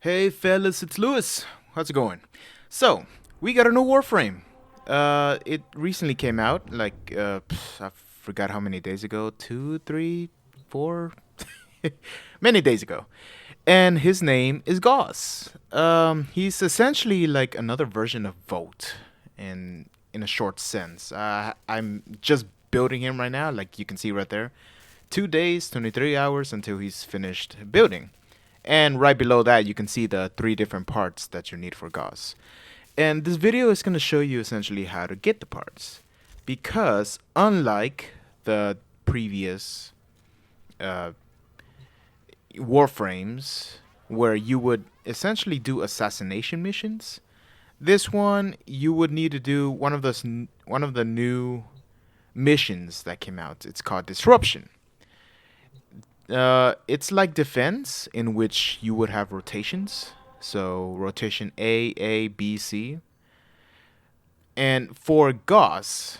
Hey fellas, it's Lewis. How's it going? So, we got a new Warframe. It recently came out, I forgot how many days ago. 2, 3, 4, many days ago. And his name is Gauss. He's essentially like another version of Vote, in a short sense. I'm just building him right now, like you can see right there. 2 days, 23 hours until he's finished building. And right below that, you can see the three different parts that you need for Gauss. And this video is going to show you essentially how to get the parts. Because unlike the previous uh, Warframes, where you would essentially do assassination missions, this one you would need to do one of the new missions that came out. It's called Disruption. It's like defense in which you would have rotations. So rotation A, B, C. And for Gauss,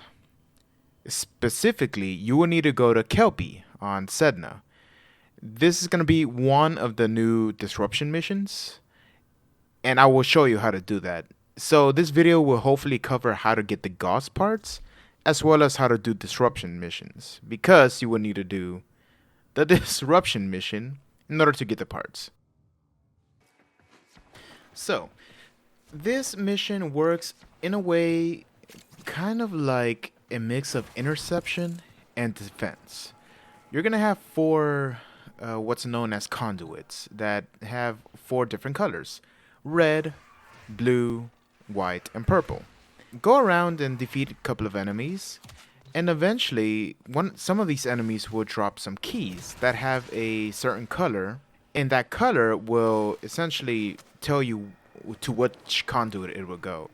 specifically, you will need to go to Kelpie on Sedna. This is going to be one of the new disruption missions, and I will show you how to do that. So this video will hopefully cover how to get the Gauss parts, as well as how to do disruption missions, because you will need to do the disruption mission in order to get the parts. So, this mission works in a way kind of like a mix of interception and defense. You're going to have four what's known as conduits that have four different colors: red, blue, white, and purple. Go around and defeat a couple of enemies, and eventually some of these enemies will drop some keys that have a certain color, and that color will essentially tell you to which conduit it will go.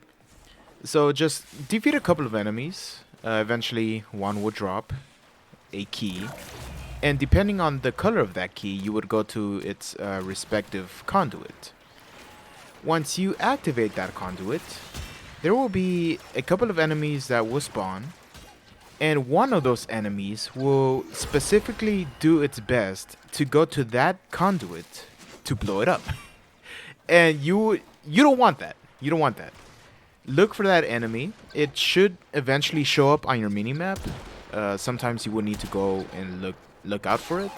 So just defeat a couple of enemies. Eventually one will drop a key, and depending on the color of that key, you would go to its respective conduit. Once you activate that conduit, there will be a couple of enemies that will spawn, and one of those enemies will specifically do its best to go to that conduit to blow it up. And you don't want that. You don't want that. Look for that enemy. It should eventually show up on your minimap. Sometimes you will need to go and look out for it.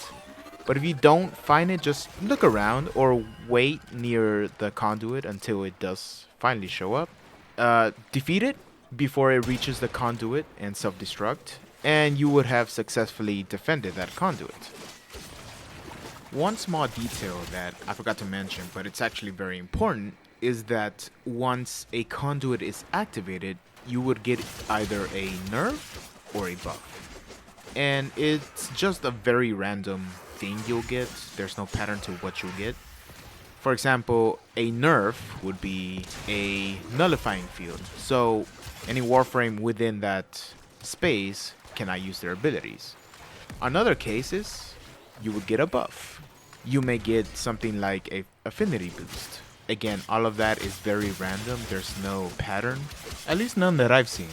But if you don't find it, just look around or wait near the conduit until it does finally show up. Defeat it before it reaches the conduit and self-destruct, and you would have successfully defended that conduit. One small detail that I forgot to mention, but it's actually very important, is that once a conduit is activated, you would get either a nerf or a buff. And it's just a very random thing you'll get. There's no pattern to what you'll get. For example, a nerf would be a nullifying field. So any Warframe within that space cannot use their abilities. On other cases, you would get a buff. You may get something like a affinity boost. Again, all of that is very random. There's no pattern, at least none that I've seen.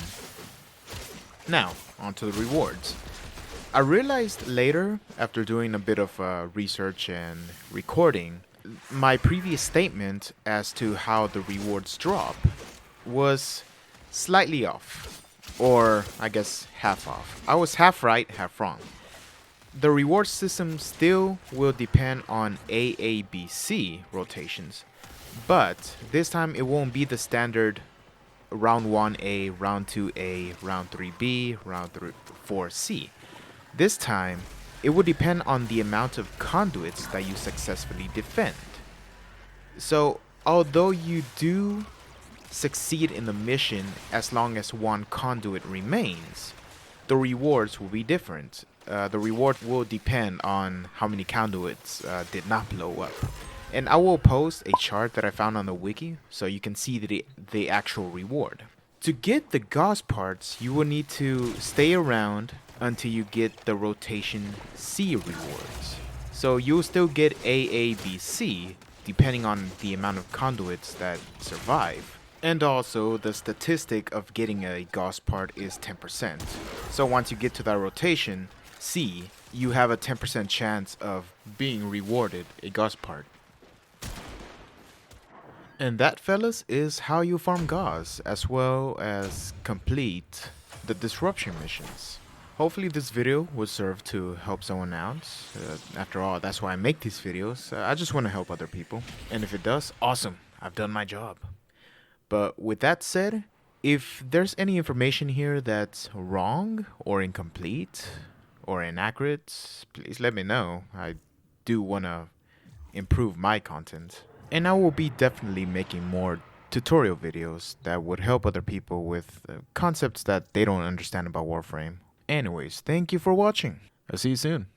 Now, on to the rewards. I realized later, after doing a bit of research and recording, my previous statement as to how the rewards drop was slightly off, or I guess half off. I was half right, half wrong. The reward system still will depend on AABC rotations, but this time it won't be the standard round 1A, round 2A, round 3B, round 4C. This time, it will depend on the amount of conduits that you successfully defend. So, although you do succeed in the mission as long as one conduit remains, the rewards will be different. The reward will depend on how many conduits did not blow up. And I will post a chart that I found on the wiki so you can see the actual reward. To get the Gauss parts, you will need to stay around until you get the rotation C rewards. So you'll still get AABC depending on the amount of conduits that survive. And also, the statistic of getting a Gauss part is 10%. So once you get to that rotation C, you have a 10% chance of being rewarded a Gauss part. And that, fellas, is how you farm Gauss, as well as complete the disruption missions. Hopefully this video will serve to help someone out. After all, that's why I make these videos. I just want to help other people. And if it does, awesome. I've done my job. But with that said, if there's any information here that's wrong or incomplete or inaccurate, please let me know. I do want to improve my content. And I will be definitely making more tutorial videos that would help other people with concepts that they don't understand about Warframe. Anyways, thank you for watching. I'll see you soon.